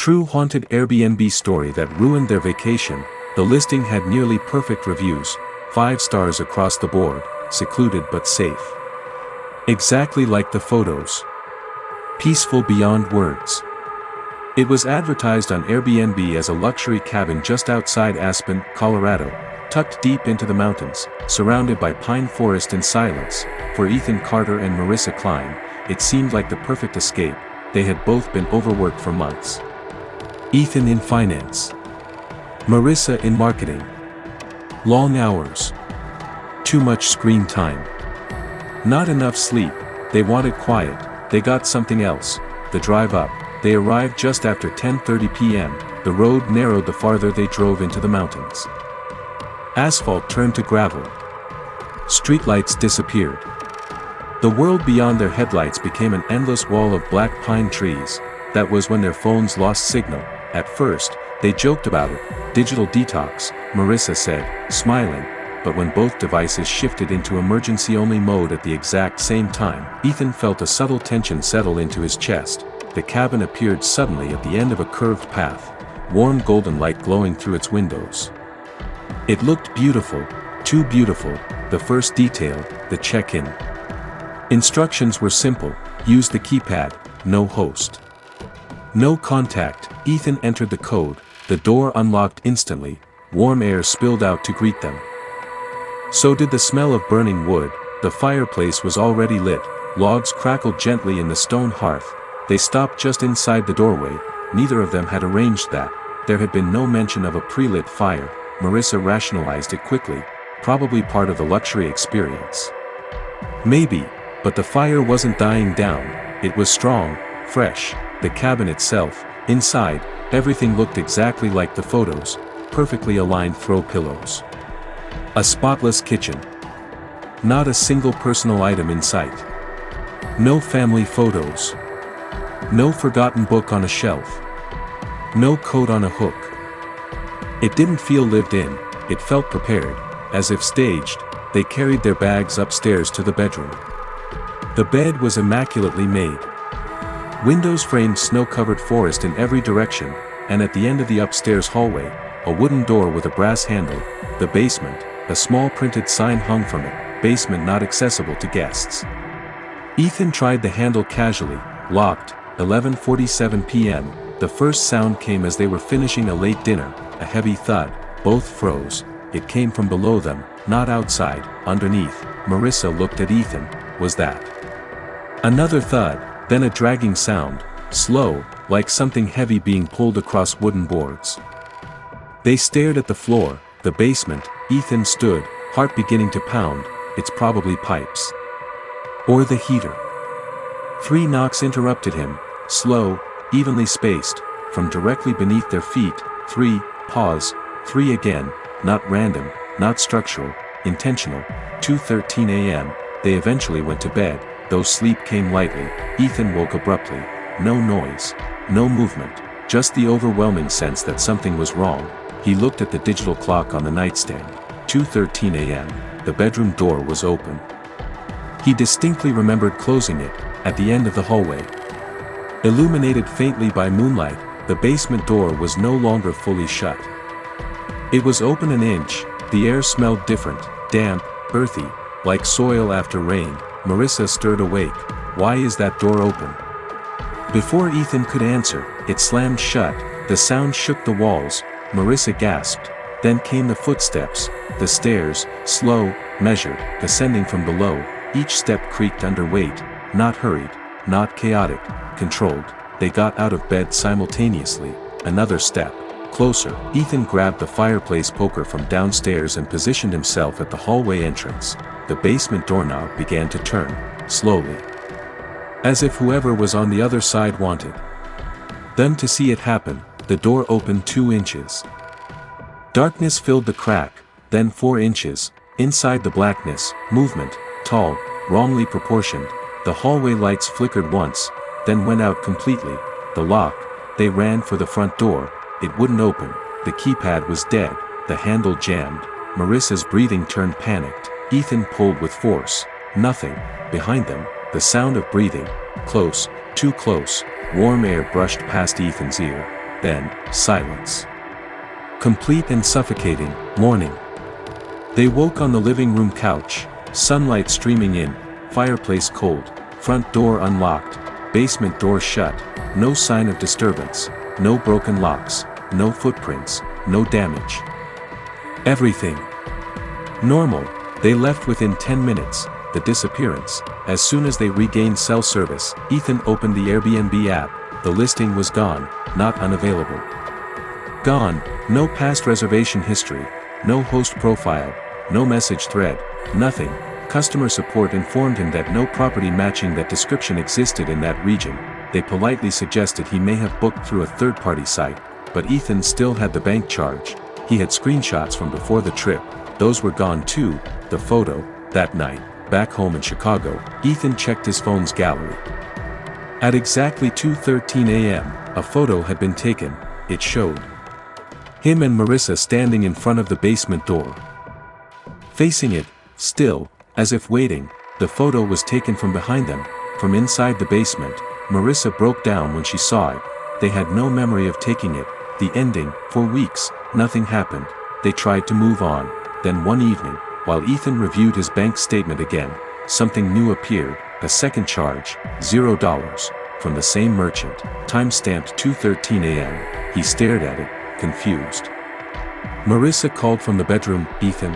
True haunted Airbnb story that ruined their vacation. The listing had nearly perfect reviews, 5 stars across the board, secluded but safe. Exactly like the photos. Peaceful beyond words. It was advertised on Airbnb as a luxury cabin just outside Aspen, Colorado, tucked deep into the mountains, surrounded by pine forest and silence. For Ethan Carter and Marissa Klein, it seemed like the perfect escape. They had both been overworked for months. Ethan in finance. Marissa in marketing. Long hours. Too much screen time. Not enough sleep. They wanted quiet. They got something else. The drive up. They arrived just after 10:30 p.m. The road narrowed the farther they drove into the mountains. Asphalt turned to gravel. Streetlights disappeared. The world beyond their headlights became an endless wall of black pine trees. That was when their phones lost signal. At first, they joked about it. Digital detox, Marissa said, smiling. But when both devices shifted into emergency-only mode at the exact same time, Ethan felt a subtle tension settle into his chest. The cabin appeared suddenly at the end of a curved path, warm golden light glowing through its windows. It looked beautiful, too beautiful. The first detail, the check-in. Instructions were simple: use the keypad, no host. No contact. Ethan entered the code. The door unlocked instantly. Warm air spilled out to greet them. So did the smell of burning wood. The fireplace was already lit. Logs crackled gently in the stone hearth. They stopped just inside the doorway. Neither of them had arranged that. There had been no mention of a pre-lit fire. Marissa rationalized it quickly. Probably part of the luxury experience. Maybe, but the fire wasn't dying down. It was strong, fresh. The cabin itself, inside, everything looked exactly like the photos, perfectly aligned throw pillows. A spotless kitchen. Not a single personal item in sight. No family photos. No forgotten book on a shelf. No coat on a hook. It didn't feel lived in, it felt prepared, as if staged. They carried their bags upstairs to the bedroom. The bed was immaculately made. Windows framed snow-covered forest in every direction, and at the end of the upstairs hallway, a wooden door with a brass handle. The basement, a small printed sign hung from it, basement not accessible to guests. Ethan tried the handle casually, locked. 11:47 p.m. The first sound came as they were finishing a late dinner, a heavy thud. Both froze. It came from below them, not outside, underneath. Marissa looked at Ethan. Was that? Another thud, then a dragging sound, slow, like something heavy being pulled across wooden boards. They stared at the floor, the basement. Ethan stood, heart beginning to pound. It's probably pipes. Or the heater. 3 knocks interrupted him, slow, evenly spaced, from directly beneath their feet. 3, pause, 3 again, not random, not structural, intentional. 2:13 a.m., they eventually went to bed, though sleep came lightly. Ethan woke abruptly. No noise, no movement, just the overwhelming sense that something was wrong. He looked at the digital clock on the nightstand. 2:13 a.m., the bedroom door was open. He distinctly remembered closing it, at the end of the hallway. Illuminated faintly by moonlight, the basement door was no longer fully shut. It was open an inch. The air smelled different, damp, earthy, like soil after rain. Marissa stirred awake. Why is that door open? Before Ethan could answer, it slammed shut. The sound shook the walls. Marissa gasped. Then came the footsteps. The stairs, slow, measured, descending from below. Each step creaked under weight. Not hurried, not chaotic, controlled. They got out of bed simultaneously. Another step. Closer. Ethan grabbed the fireplace poker from downstairs and positioned himself at the hallway entrance. The basement doorknob began to turn, slowly. As if whoever was on the other side wanted them to see it happen. The door opened 2 inches. Darkness filled the crack, then 4 inches. Inside the blackness, movement, tall, wrongly proportioned. The hallway lights flickered once, then went out completely. The lock. They ran for the front door. It wouldn't open. The keypad was dead. The handle jammed. Marissa's breathing turned panicked. Ethan pulled with force. Nothing. Behind them, the sound of breathing. Close, too close. Warm air brushed past Ethan's ear. then, silence. Complete and suffocating, morning. They woke on the living room couch, sunlight streaming in, fireplace cold, front door unlocked, basement door shut, no sign of disturbance, no broken locks, no footprints, no damage. Everything normal. They left within 10 minutes. The disappearance. As soon as they regained cell service, Ethan opened the Airbnb app. The listing was gone, not unavailable. Gone, no past reservation history, no host profile, no message thread, nothing. Customer support informed him that no property matching that description existed in that region. They politely suggested he may have booked through a third-party site, but Ethan still had the bank charge. He had screenshots from before the trip. Those were gone too. The photo. That night, back home in Chicago, Ethan checked his phone's gallery. At exactly 2:13 a.m., a photo had been taken. It showed him and Marissa standing in front of the basement door. Facing it, still, as if waiting. The photo was taken from behind them, from inside the basement. Marissa broke down when she saw it. They had no memory of taking it. The ending. For weeks, nothing happened. They tried to move on. Then one evening, while Ethan reviewed his bank statement again, something new appeared. A second charge, $0, from the same merchant, time-stamped 2:13 a.m. He stared at it, confused. Marissa called from the bedroom. Ethan?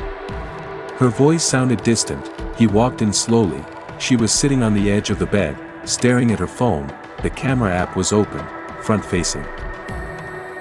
Her voice sounded distant. He walked in slowly. She was sitting on the edge of the bed, staring at her phone. The camera app was open, front-facing.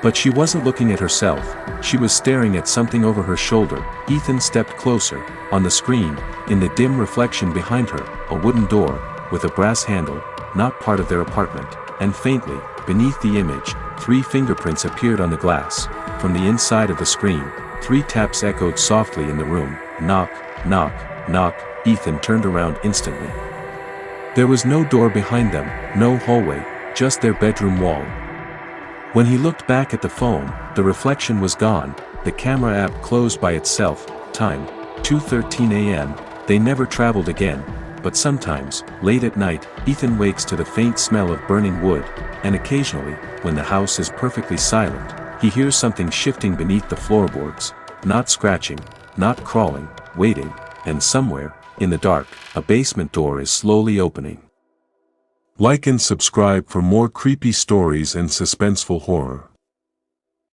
But she wasn't looking at herself. She was staring at something over her shoulder. Ethan stepped closer. On the screen, in the dim reflection behind her, a wooden door, with a brass handle, not part of their apartment, and faintly, beneath the image, 3 fingerprints appeared on the glass. From the inside of the screen, 3 taps echoed softly in the room. Knock, knock, knock. Ethan turned around instantly. There was no door behind them, no hallway, just their bedroom wall. When he looked back at the phone, the reflection was gone. The camera app closed by itself. Time, 2:13 a.m. They never traveled again. But sometimes, late at night, Ethan wakes to the faint smell of burning wood, and occasionally, when the house is perfectly silent, he hears something shifting beneath the floorboards. Not scratching, not crawling, waiting, and somewhere, in the dark, a basement door is slowly opening. Like and subscribe for more creepy stories and suspenseful horror.